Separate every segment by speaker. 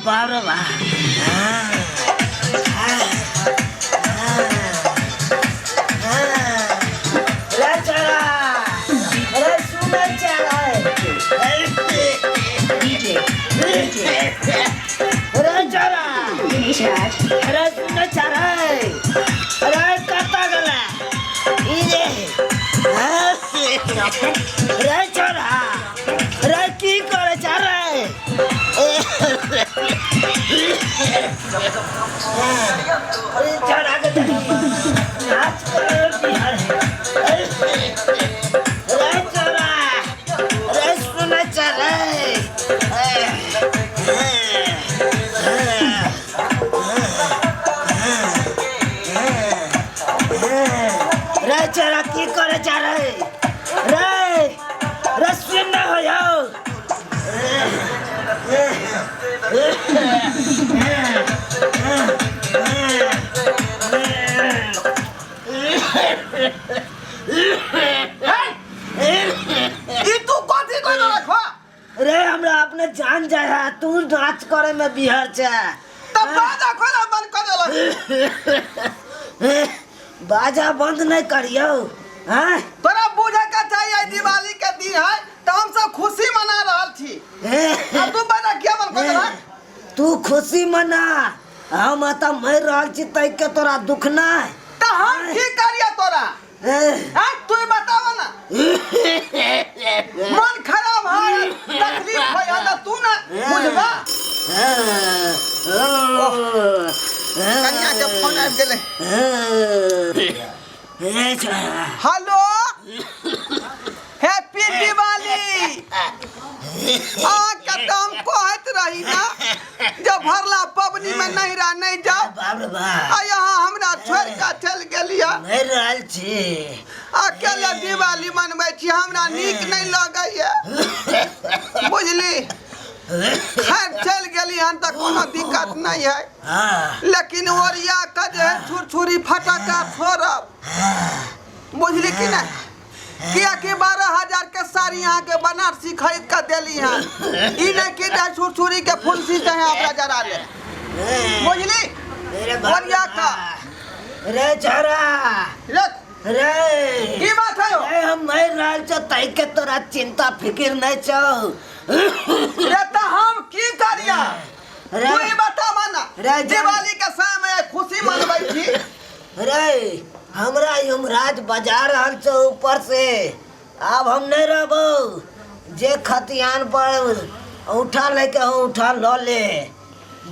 Speaker 1: बारवा की करे जा रहे की करे जा रहे रस्सी न हो जाओ रे हमरा अपने जान जाए तू नाच करे में बिहार बाजा बंद नहीं करियो
Speaker 2: तोरा बुझे का चाहिए दिवाली के दिन है तो हम सब खुशी मना रहा थी तू बाजा क्या मन कर रहा
Speaker 1: तू खुशी मना हम आता मर रहा छी तै के तोरा दुख ना
Speaker 2: तो हम की करिया तोरा तू बताव ना मन खराब है तकलीफ है ना तू ना बुझबा कन्या के फोन आ गेले हेलो हैप्पी दिवाली कदम कहत रही ना जब भरला पबनी में नहीं रह नहीं जाओ यहाँ हमरा छोड़ के चल गेलिया
Speaker 1: नहीं रहल छी
Speaker 2: अकेले दिवाली मनबै छी हमरा नीक नहीं लगैया बुझली खैर चल गेली हन त कोनो दिक्कत नहीं है लेकिन ओरिया के जे छुरछुरी फटाका छोड़ब बुझली कि ना किया कि 12,000 के साड़ी यहाँ के बनारसी खरीद के देली है ई नहीं कि छुरछुरी के फुंसी चाहे अपना जरा ले बुझली ओरिया का
Speaker 1: रे छोरा रे
Speaker 2: की बात है
Speaker 1: रे हम मर रहल छ तै के तोरा चिंता फिकिर नहीं छौ
Speaker 2: रे त हम की करिया तू ही बता मना दिवाली के समय खुशी मनबै छी
Speaker 1: रे हमरा युमराज बजा रहल छ ऊपर से अब हम नहीं रहबो जे खतियान पर उठा लेके उठा ल ले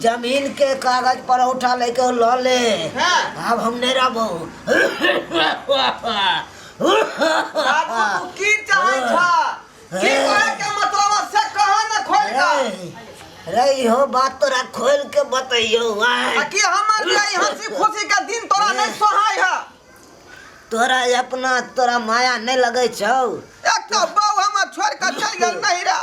Speaker 1: जमीन के कागज पर उठा लेके ल ले अब हम नहीं रहबो
Speaker 2: बाबू तू की चाहै छ की कहे के मतलब से कहा न खोल का
Speaker 1: रे हो बात तोरा खोल के बताइयो
Speaker 2: कि हमर यही हंसी खुशी के दिन तोरा नहीं सोहाय है
Speaker 1: तोरा अपना तोरा माया नहीं लगे छौ
Speaker 2: एक तो बाऊ हम छोड़ के चल गेल नहीं रा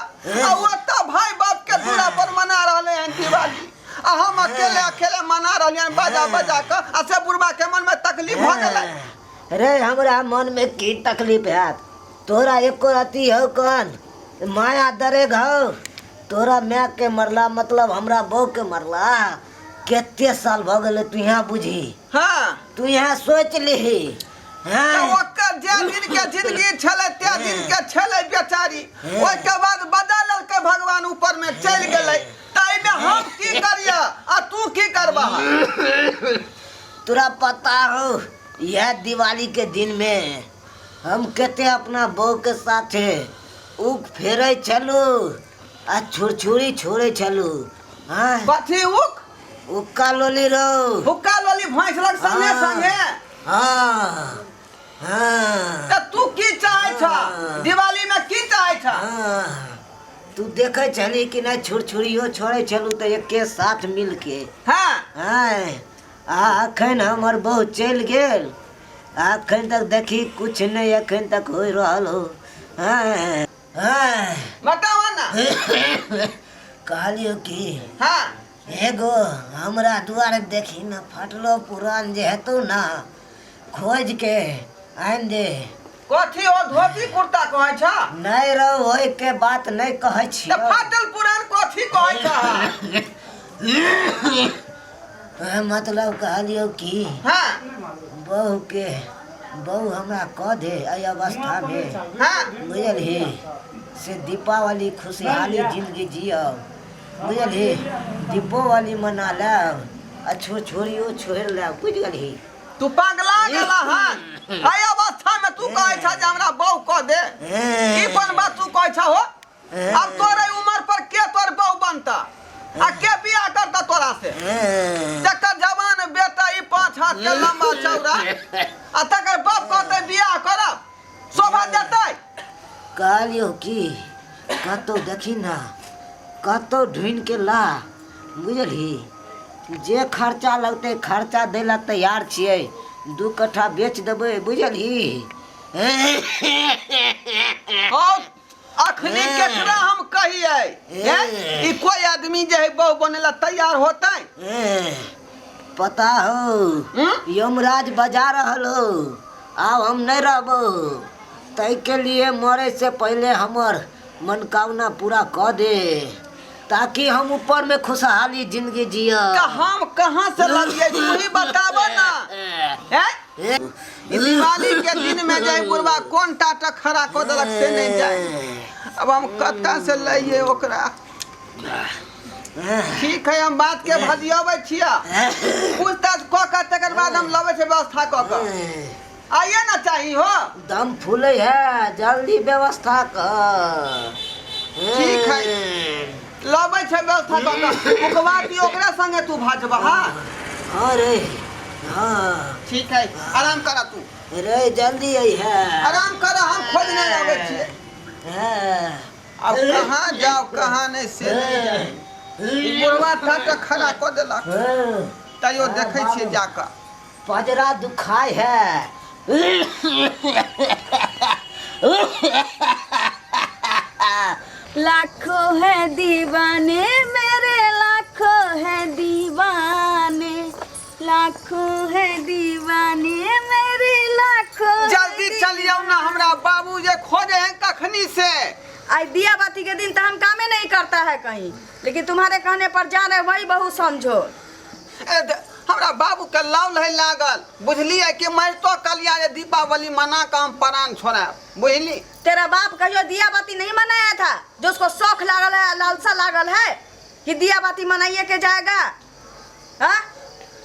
Speaker 2: वो तो भाई बाप के दूरा पर मना रहले हैं दिवाली हम अकेले मना रहले हैं बाजा बजा के से बुढ़बा के मन में तकलीफ भ गेलै
Speaker 1: रे हमरा मन में की तकलीफ है तोरा एको अति हो कौन माया दरेग हो तोरा मैं के मरला मतलब हमरा बहू के मरला केते साल भ गेले तू यहाँ बुझी तू यहाँ सोच ली
Speaker 2: ओकर जे दिन के जिंदगी छले ते दिन के छले बेचारी ओइ के बाद बदल के भगवान ऊपर में चल गेलै ताई में हम की करिया आ तू की करबा
Speaker 1: तोरा पता हो यह दिवाली के दिन में हम कहते अपना बहू के साथ उक फेरे चलू आ छुरछुरी छोड़े चलू
Speaker 2: कथी
Speaker 1: उक्का लोली रो
Speaker 2: हुक्का लोली भैंस लग संगे संगे त तू की चाहे छ दिवाली में की चाहे छ
Speaker 1: तू देखे चली कि ना छुरछुरियो छोड़े चलू तो एक के साथ मिल के अखन हमर बहू चल गेल अखन तक देखी कुछ नहीं अखन तक हो रहल हो
Speaker 2: बतावा ना
Speaker 1: कहलियो कि एगो हमरा दुआरे देखी ना फटलो पुरान जे हेतौ ना खोज के आन दे
Speaker 2: कथी ओ धोती कुर्ता कहै छ
Speaker 1: नहीं रहो होय के बात नहीं कहै छी
Speaker 2: त फाटल पुरान कथी कहै छ
Speaker 1: मतलब कहलियो कि
Speaker 2: हाँ
Speaker 1: बहू हमरा कह दे एहि अवस्था में
Speaker 2: हाँ
Speaker 1: बुझलही से दीपावली खुशहाली जिंदगी जियब बुझलही दीपावली मना लेब आ छोरियो छोड़ लेब बुझ गेलही
Speaker 2: तू पगला गेला हन एहि अवस्था में तू कहै छ जे हमरा बहू कह दे की कोन बात तू कहै छ हो अब तोरे उम्र पर के तोर बहू बनता आ के बियाह करता तोरा से तकर जवान बेटा ई 5 हाथ के लंबा चौड़ा आ तकर बाप कहते बियाह करब शोभा देतै
Speaker 1: कहलियो कि कतौ देखी ना कतौ ढूंढ के ला बुझलही जे खर्चा लगते खर्चा दै ला तैयार छियै 2 कट्ठा बेच देबै बुझलही
Speaker 2: अखनी केकरा हम कहिए ई कोई आदमी जे है बहू बनेला तैयार होतै
Speaker 1: पता हो यमराज बजा रहल हो अब हम नहीं रहबो तै के लिए मरे से पहले हमर मनोकामना पूरा कर दे ताकि हम ऊपर में खुशहाली जिंदगी जिया
Speaker 2: हम कहाँ से लगिए तू ही बताबो ना हैं दिवाली के दिन में जाए बुढ़वा कौन टाटा खड़ा कर देलक से नहीं जाए अब हम कत्ता से लइए ओकरा ठीक है हम बात के भजियाबै छिया पूछताछ क के तकर बाद हम लबै छै व्यवस्था क के आइए ना चाहिए हो
Speaker 1: दम फूले है जल्दी व्यवस्था कर
Speaker 2: ठीक है लबै छै व्यवस्था क के ओकरा की ओकरा संगे तू भाजबा हां
Speaker 1: अरे हाँ
Speaker 2: ठीक है आराम करा तू
Speaker 1: रे जल्दी आई है
Speaker 2: आराम कर हम खोज नहीं आवे छिए अब कहाँ जाओ कहाँ नहीं से बुढ़वा टाटा खड़ा कर देलक तैयो देखै छिए जाकर
Speaker 1: पजरा दुखाय है
Speaker 3: लाखों है दीवाने मेरे लाखों है दीवाने लाखों है दीवाने मेरे लाखों
Speaker 2: जल्दी चलियो ना हमरा बाबू जे खोजे हैं कखनी से
Speaker 3: आई दिया बाती के दिन तो हम कामे नहीं करता है कहीं लेकिन तुम्हारे कहने पर जा रहे वही बहु समझो
Speaker 2: हमरा बाबू के लाव है लागल बुझलिए कि मैं तो कलिया रे दीपावली मना का हम प्राण छोड़ा बुझली
Speaker 3: तेरा बाप कहियो दिया बाती नहीं मनाया था जो उसको शौक लागल है लालसा लागल है कि दिया बाती मनाइए के जाएगा हाँ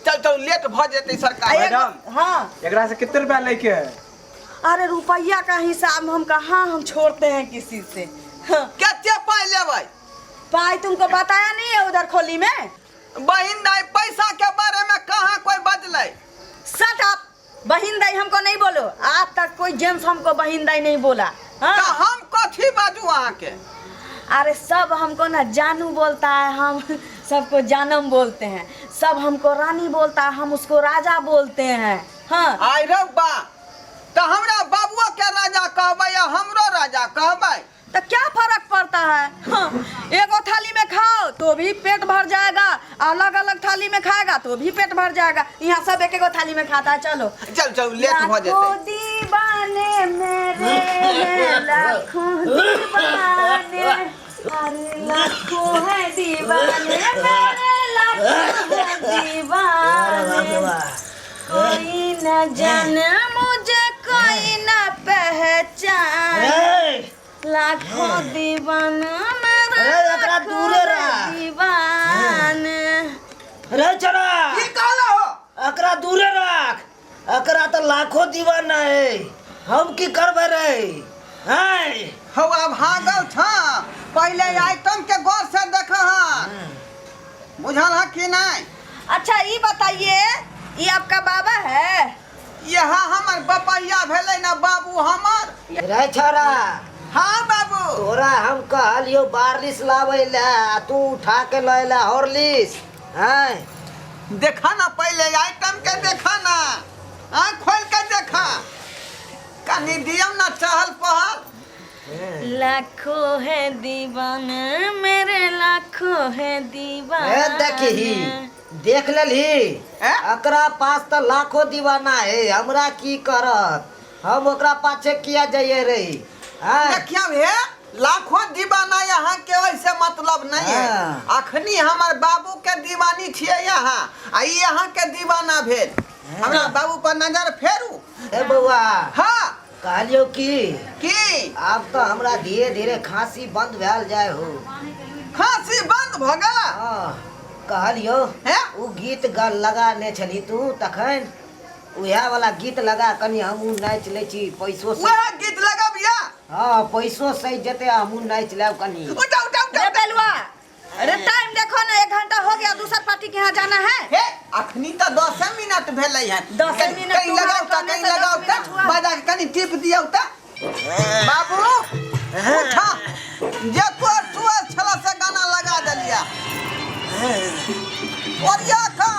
Speaker 2: चल लेट भ जेतै सरकार
Speaker 4: मैडम
Speaker 3: हाँ
Speaker 4: एकरा से कितने रुपया लेके है
Speaker 3: अरे रुपया का हिसाब हम कहाँ हम छोड़ते हैं किसी से हाँ।
Speaker 2: कते पाई लेबै
Speaker 3: पाई तुमको बताया नहीं है उधर खोली में
Speaker 2: बहिन दाई पैसा के बारे में कहाँ कोई बदले
Speaker 3: शट अप बहिन दाई हमको नहीं बोलो आज तक कोई जेम्स हमको बहिन दाई नहीं बोला हाँ?
Speaker 2: तो हम कथी बाजू अहाँ के
Speaker 3: अरे सब हमको ना जानू बोलता है हम सबको जानम बोलते हैं सब हमको रानी बोलता है हम उसको राजा बोलते हैं हाँ
Speaker 2: आई रे बा तो हमरा बाबुआ के राजा कहबै या हमरो राजा कहबै
Speaker 3: तो क्या फर्क पड़ता है हाँ, एगो थाली में खाओ तो भी पेट भर जाएगा अलग अलग थाली में खाएगा तो भी पेट भर जाएगा यहाँ सब एक थाली में खाता है चलो
Speaker 2: चल लेट भ जेतै
Speaker 3: दीवाने मेरे लाखों दीवाने अरे लाखों है दीवाने मेरे लाखों है दीवाने कोई न जाने मुझे कोई न पहचाने लाखों दीवाना मेरा
Speaker 1: दूरे रह
Speaker 3: दीवाने
Speaker 1: रे चला
Speaker 2: की कहलो हो
Speaker 1: एकरा दूरे रख एकरा तो लाखों दीवाना है हम की करबे रे हैं
Speaker 2: हवा भागल था पहले आइटम के गौर से देख बुझल है कि नहीं
Speaker 3: अच्छा ये बताइए ये आपका बाबा है
Speaker 2: यहाँ हमर बपैया भेलै ना बाबू हमर
Speaker 1: रे छोरा
Speaker 2: हाँ बाबू
Speaker 1: तोरा हम कहलियो बारलिस लावे ला तू उठा के ले ला हॉर्लिस हैं
Speaker 2: देखा ना पहले आइटम के देखा ना आँख खोल के देखा कनी दियम ना चहल पहल
Speaker 3: लाखों है दीवाना मेरे लाखों है दीवाना
Speaker 1: देखी देख लेली एकरा पास तो लाखों दीवाना है हमरा की करत हम ओकरा पाछे किया जाइए रे
Speaker 2: देखिया भे लाखों दीवाना यहाँ के वैसे मतलब नहीं है।
Speaker 1: हाँ।
Speaker 2: अखनी हमार बाबू के दीवानी छिए यहाँ आ यहाँ के दीवाना भेल। हमरा बाबू पर नजर फेरू।
Speaker 1: ए बउआ
Speaker 2: हाँ
Speaker 1: कहलियो
Speaker 2: की
Speaker 1: अब तो हमरा धीरे धीरे खांसी बंद भेल जाय हो।
Speaker 2: खांसी बंद भ गेला।
Speaker 1: हाँ कहलियो
Speaker 2: हैं?
Speaker 1: उ गीत लगाने छली तू तखन उहे वाला गीत लगा कनी हमू नाच ले छी पैसो से।
Speaker 2: वह गीत लगाबिया।
Speaker 1: हाँ पैसो सही जते हमू नाच लेब कनी।
Speaker 2: उठा उठा
Speaker 3: अरे
Speaker 2: उठा
Speaker 3: बेलुआ, अरे टाइम देखो ना, 1 घंटा हो गया, दूसर पार्टी के यहाँ जाना है।
Speaker 2: हे अखनी तो 10 मिनट भेलै है।
Speaker 3: 10 मिनट
Speaker 2: कहीं लगाओ ता
Speaker 3: तुम्हारे
Speaker 2: कहीं
Speaker 3: कहने से
Speaker 2: लगाओ
Speaker 3: 10
Speaker 2: ता
Speaker 3: मिनट हुआ।
Speaker 2: बाजा के कहीं टिप दियो ता। बाबू उठा जे तोर छला से गाना लगा दलिया। ओरिया का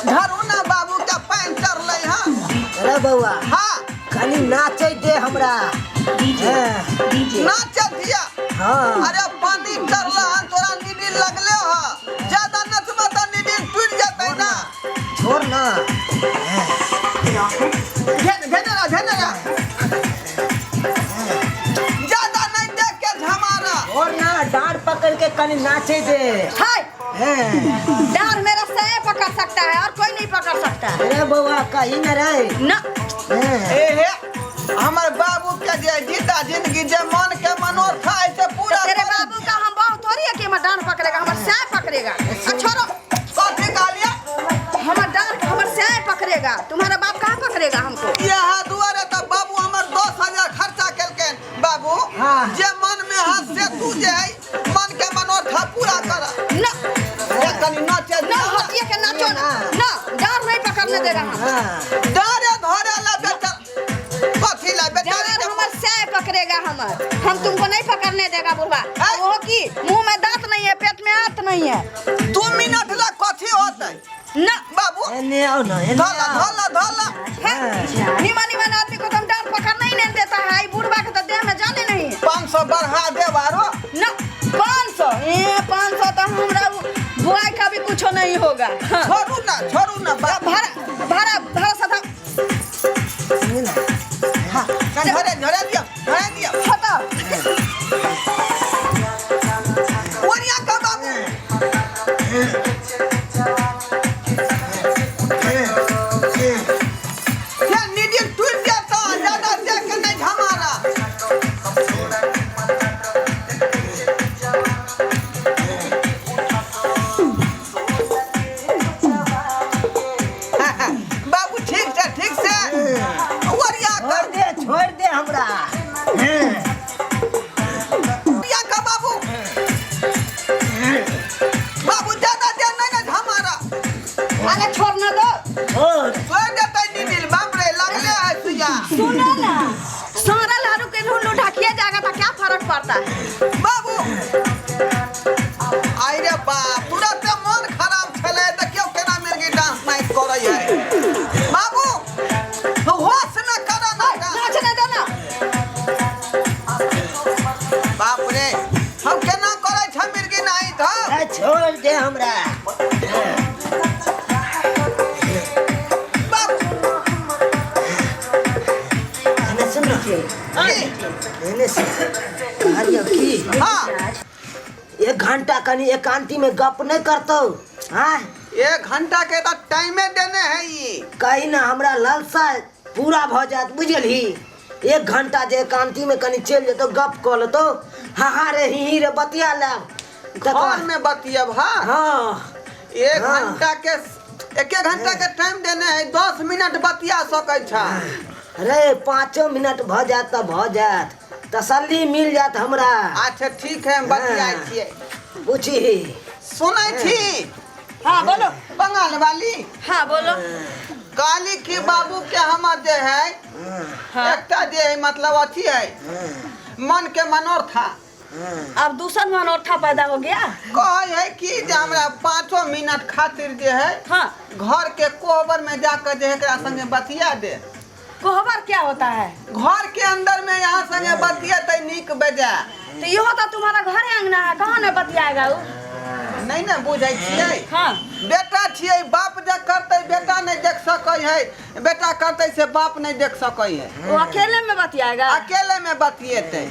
Speaker 2: धरुना बाबू का पैन चढ़ले हां।
Speaker 1: अरे बउआ
Speaker 2: हां
Speaker 1: कनी नाचे दे हमरा।
Speaker 2: नाच दिया।
Speaker 1: हाँ
Speaker 2: अरे पानी चढ़ला हन तोरा नीडी लगले ह। ज्यादा नचबा त नीडी टूट जतै ना।
Speaker 1: छोड़ ना।
Speaker 2: घेना ज्यादा नहीं देख के झमारा।
Speaker 1: और ना डांड पकड़ के कनी नाचे दे।
Speaker 3: हाय,
Speaker 1: हैं।
Speaker 3: डांड मेरा सही पकड़ सकता है और कोई नहीं पकड़ सकता है।
Speaker 1: अरे बउआ कहीं न रहे।
Speaker 3: ना
Speaker 1: हैं।
Speaker 2: ए हे हमर बाबू के जे जीता जिंदगी जे मन के मनोरथ ऐसे पूरा
Speaker 3: तो तेरे बाबू का हम बहुत थोड़ी है कि हमारा डांड पकड़ेगा, हमारा सही पकड़ेगा। छोड़ो,
Speaker 2: कथी कालिया
Speaker 3: हमारा डांड हमारा सही पकड़ेगा, तुम्हारा बाप कहाँ पकड़ेगा हमको?
Speaker 2: यहाँ दुआरे त बाबू हमर 10,000 खर्चा केलकेन। बाबू
Speaker 1: हाँ।
Speaker 2: जे मन में हाथ से तू जे है मन के मनोरथ पूरा कर।
Speaker 3: ना
Speaker 2: ये कनी नाचे
Speaker 3: ना, हटिए के नाचो ना। ना, डांड नहीं पकड़ने देगा हम।
Speaker 1: हाँ।
Speaker 2: डारे धरे ला बेटा कथी ला बेटा
Speaker 3: डांड हमारा सही पकड़ेगा हम तुमको नहीं पकड़ने देगा बुढ़वा।
Speaker 2: है?
Speaker 3: वो की मुंह में दांत नहीं है, पेट में हाथ नहीं है।
Speaker 2: 2 मिनट ला कथी होतै
Speaker 3: ना
Speaker 2: बाबू
Speaker 1: एने आओ ना एने
Speaker 2: धोला
Speaker 1: आओ।
Speaker 2: धोला
Speaker 3: निमन आदमी को तुम डांड पकड़ना ही नहीं देता है। बुढ़वा के तो देह में जाने नहीं है।
Speaker 2: 500 बढ़ा दे बारो।
Speaker 3: ना 500 तो हमरा बुआई का भी कुछ नहीं होगा। हाँ।
Speaker 2: छोड़ू ना
Speaker 3: भाड़ा सदा
Speaker 2: हाँ झरे दियो
Speaker 3: हटा।
Speaker 2: ओरिया का बाबू ये नीडी टूट जाता ज्यादा देख नहीं झमारा। बाबू ठीक से ओरिया का
Speaker 1: छोड़ दे हमरा। हैं।
Speaker 2: ओरिया का बाबू ज्यादा देर नहीं ना झमारा।
Speaker 3: अरे छोड़ने दो।
Speaker 1: छोड़।
Speaker 2: छोड़ देते नीडी बाप रे लगले है सुइया।
Speaker 3: सुनो ना, सारा लारू के ढूंढ ढकिया जाएगा तो क्या फर्क पड़ता है?
Speaker 2: बाबू आई रे बाप तुरंत मन खराब छले त क्यों केना मिर्गी डांस नहीं करई है। बाबू होश में करा ना
Speaker 3: नाचने दो ना।
Speaker 2: बाप रे हम केना करे छ मिर्गी नहीं त
Speaker 1: अरे छोड़ दे हमरा।
Speaker 2: बाबू
Speaker 1: एने सुन के एने से कहलियो की
Speaker 2: हां
Speaker 1: 1 घंटा कनी एकांती में गप नहीं करतो। हाँ
Speaker 2: 1 घंटा के त टाइमे देने है ये।
Speaker 1: कहीं ना हमरा लालसा पूरा भ जात बुझलही। 1 घंटा जे एकांती में कनी चल जेतो गप कर लेतो। हाँ रे ही रे बतिया लेब।
Speaker 2: घर में बतियब हां।
Speaker 1: हाँ
Speaker 2: 1
Speaker 1: हाँ।
Speaker 2: घंटा के 1 घंटा के टाइम देने है 10 मिनट बतिया सकै छ।
Speaker 1: अरे 5 मिनट भ जात त भ जात, तसल्ली मिल जात हमरा।
Speaker 2: अच्छा ठीक है हम बतियाई छियै।
Speaker 1: पूछी
Speaker 2: सुनै छी
Speaker 3: हाँ बोलो।
Speaker 2: बंगाल वाली
Speaker 3: हाँ बोलो।
Speaker 2: काली की बाबू के हमर जे है
Speaker 3: हाँ।
Speaker 2: एकटा जे है मतलब अथी है मन के मनोरथा।
Speaker 3: अब दूसरा मनोरथा पैदा हो गया।
Speaker 2: कहे है कि जे हमरा 5 मिनट खातिर जे है
Speaker 3: हाँ,
Speaker 2: घर के कोहबर में जाकर जे एकरा संगे बतिया दे।
Speaker 3: कोहबर क्या होता है?
Speaker 2: घर के अंदर में यहाँ संगे बतिया तै नीक बजा।
Speaker 3: तो ये होता तुम्हारा घर है, अंगना है, कहाँ न बतियाएगा वो?
Speaker 2: नहीं ना बुझै छियै।
Speaker 3: हाँ
Speaker 2: बेटा छियै, बाप जे करतै बेटा नहीं देख सकै है, बेटा करतै से बाप नहीं देख सकै है।
Speaker 3: वो अकेले में बतियाएगा।
Speaker 2: अकेले में बतिएतै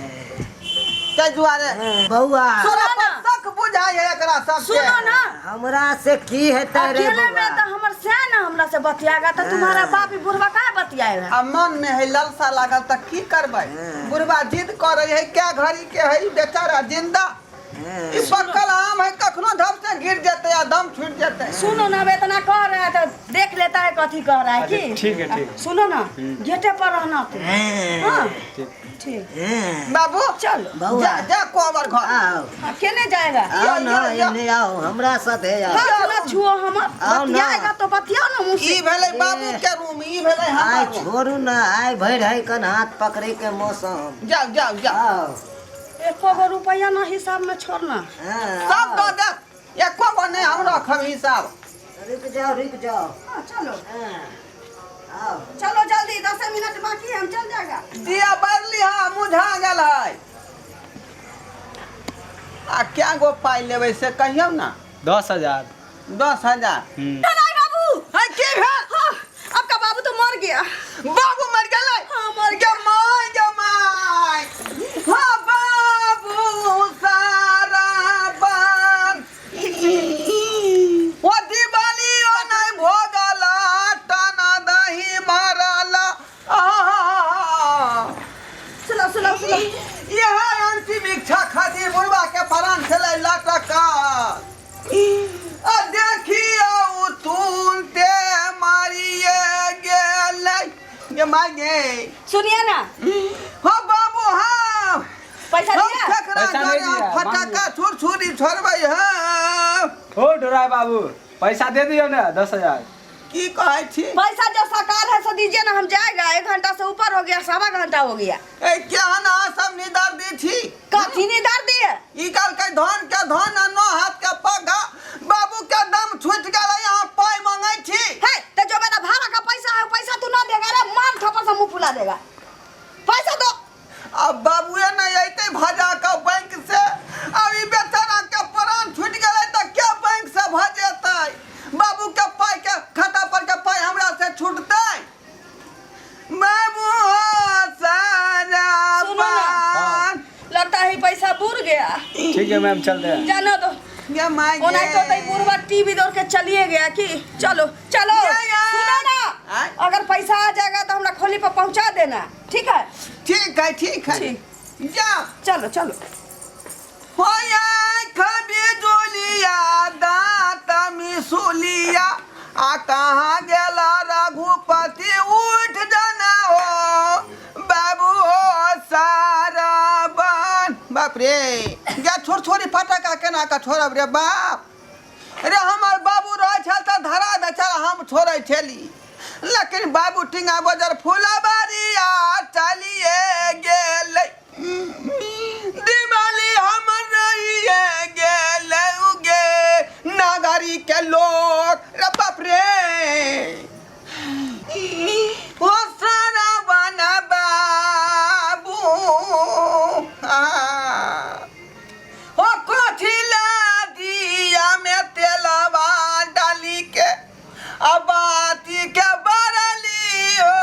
Speaker 2: ताहि दुआरे
Speaker 1: बउआ
Speaker 3: सुनो ना।
Speaker 2: शक बुझाइ है एकरा सबके।
Speaker 3: सुनो ना,
Speaker 1: हमरा से की हेतै रे
Speaker 3: अकेले में
Speaker 1: बउआ?
Speaker 3: तो हमर सैन हमरा से बतियाएगा तो तुम्हारा बाप ही बुढ़वा का बतियाएगा।
Speaker 2: आ मन में है ललसा लागल त की करबै? बुढ़वा जिद करे है, क्या घड़ी के है ई बेचारा जिंदा। ई पक्कल आम है, कखनो धप से गिर जेतै या दम छूट जेतै।
Speaker 3: सुनो ना, अब इतना कह रहा है तो देख लेता है कथी कह रहा है
Speaker 4: अच्छा,
Speaker 3: की।
Speaker 4: ठीक है, ठीक।
Speaker 3: सुनो ना, गेटे पर रहना तो। हाँ ठीक
Speaker 2: बाबू
Speaker 3: चलो
Speaker 1: बउआ
Speaker 2: जा जा कोबर घर।
Speaker 1: आओ
Speaker 3: अकेले जाएगा।
Speaker 1: आओ ना, एने आओ हमरा साथे आओ।
Speaker 3: हाथ ना छुओ हमर,
Speaker 1: आओ ना।
Speaker 3: बतियाएगा तो बतियाओ ना मुँह से।
Speaker 2: ई भेलै बाबू के रूम, ई भेलै
Speaker 1: आइ
Speaker 2: हमर रूम।
Speaker 1: छोड़ू ना, आइ भरि है कन हाथ पकड़े के मौसम।
Speaker 2: जाओ जाओ जाओ
Speaker 1: आओ
Speaker 3: एको गो रुपया ना हिसाब में छोड़ना।
Speaker 2: सब दो दे, एको गो नहीं हम रखब हिसाब।
Speaker 1: रुक जाओ रुक जाओ।
Speaker 3: हाँ, चलो
Speaker 1: आओ
Speaker 3: चलो जल्दी, 10 मिनट बाकी है, हम चल जाएगा।
Speaker 2: दिया बरली हाँ मुझा गेल है। आ क्या गो पाई लेबै से कहियो ना।
Speaker 4: 10,000।
Speaker 2: 10,000
Speaker 3: नहीं बाबू,
Speaker 2: है की भेल?
Speaker 3: हाँ, आपका बाबू तो मर गया।
Speaker 2: बाबू मर गेलै?
Speaker 3: हाँ, मर
Speaker 2: गे माय गे माय। हाँ बाबू सारा बान ओ दिवाली ओ नहीं भोगला, टाना दही मारला।
Speaker 3: सुनो सुनो सुनो,
Speaker 2: यह अंतिम इच्छा खातिर बुढ़वा के प्राण छलै लटका। आ देखियो तुलते मारिए गेलै। ये मांगे
Speaker 3: सुनिए ना,
Speaker 2: हाँ बाबू हाँ
Speaker 3: पैसा
Speaker 2: हम
Speaker 3: दिया।
Speaker 2: ठकरा
Speaker 4: पैसा नहीं
Speaker 2: गरे
Speaker 4: दिया,
Speaker 2: फटाका छुरछुरी छोड़बै हाँ।
Speaker 4: हो डोराय बाबू, पैसा दे दियो ना 10,000।
Speaker 2: की कहै छी?
Speaker 3: पैसा जो सरकार है सो दीजिए ना, हम जाएगा। 1 घंटा से ऊपर हो गया, 1.25 घंटा हो गया।
Speaker 2: ए क्या ना सब निदार दी छी?
Speaker 3: कथी निदार दिए?
Speaker 2: ई काल के धन के धन आ नो हाथ के पगा। बाबू के दम छूट गेलै, यहाँ पाई मांगै छी।
Speaker 3: है तो जो मेरा भाड़ा का पैसा है, पैसा तू ना देगा रे, मान थप्पड़ से मुंह फुला देगा। पैसा दो।
Speaker 2: अब बाबूए नहीं अइतै भजा के बैंक से। अब ई बेचारा के प्राण छूट गेलै त क्या बैंक से भजेतै? बाबू के पाई के खाता पर के पाई हमरा से छूटतै? बाबू सारा
Speaker 3: सुनो ना।
Speaker 2: पान
Speaker 3: लगता है पैसा बुर गया।
Speaker 4: ठीक है मैम, चलते हैं।
Speaker 3: जानो दो।
Speaker 2: ये मांगे
Speaker 3: ओ नहीं तो तई पूर्वा टीवी दौड़ के चलिए गया कि। चलो चलो
Speaker 2: यार।
Speaker 3: सुनो ना,
Speaker 2: आय?
Speaker 3: अगर पैसा आ जाएगा तो हमरा खोली पर पहुंचा देना, ठीक है?
Speaker 2: ठीक है ठीक है।
Speaker 3: ठीक।
Speaker 2: जा
Speaker 3: चलो चलो।
Speaker 2: होया खबी जोलिया दांत मिसुलिया। आ कहाँ गेला रघुपति उठ जाना हो बाबू हो सारा बन। बाप रे या छोड़ छोड़ी फटका केना का छोड़ब रे बाप। रे हमार बाबू रहे छल त धरा बेचारा हम छोड़े छली, लेकिन बाबू टिंगा बजर फुलबारिया चलिए गेलै। दिवाली हम रहिए गेलै उगे नागरी के लोग। रे बाप रे ओ सारा बना बाबू ओ कोठिला दिया में तेलवा डाली के अबाती के बरली हो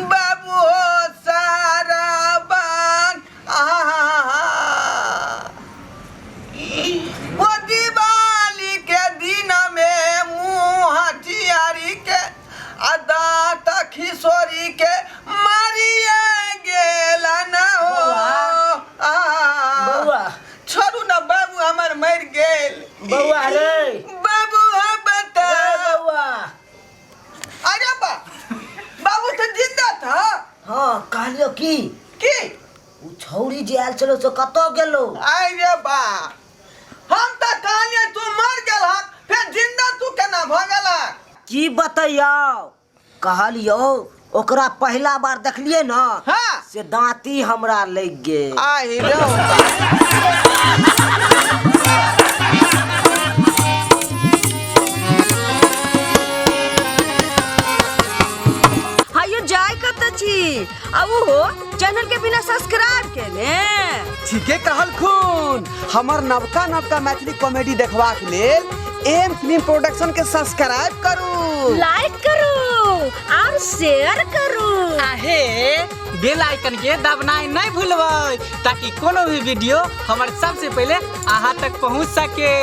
Speaker 2: बाबू हो सारा बन। ओ दिवाली के दिन में मुँह हथियारी के दांत खिसोरी के मारिए गेला न हो।
Speaker 1: बउआ
Speaker 2: छोड़ू ना बाबू हमार मर गेल।
Speaker 1: बउआ रे
Speaker 2: बाबू हाँ बता।
Speaker 1: बउआ।
Speaker 2: अरे बा बाबू तो जिंदा था।
Speaker 1: हाँ कहलियो की उ छौरी जे आयल छलो से कतौ गेलो?
Speaker 2: अरे बा हम तो कहलिए तू मर गेल हा, फिर जिंदा तू केना भ गेला?
Speaker 1: की बतैयो? कहलियो ओकरा पहला बार देखलिए ना
Speaker 2: हाँ
Speaker 1: से दांती हमरा लग गेल।
Speaker 2: आई रे
Speaker 3: हायो जाय कत छी? अब हो चैनल के बिना सब्सक्राइब के ने।
Speaker 5: ठीके कहल खून। हमर नवका नवका मैथिली कॉमेडी देखबाक लेल एम फिल्म प्रोडक्शन के सब्सक्राइब करू,
Speaker 6: लाइक करू और शेयर करू।
Speaker 7: आहे बेल आइकन के दबनाई नहीं भूलबै ताकि कोनो भी वीडियो हमारे सबसे पहले अहाँ तक पहुँच सके।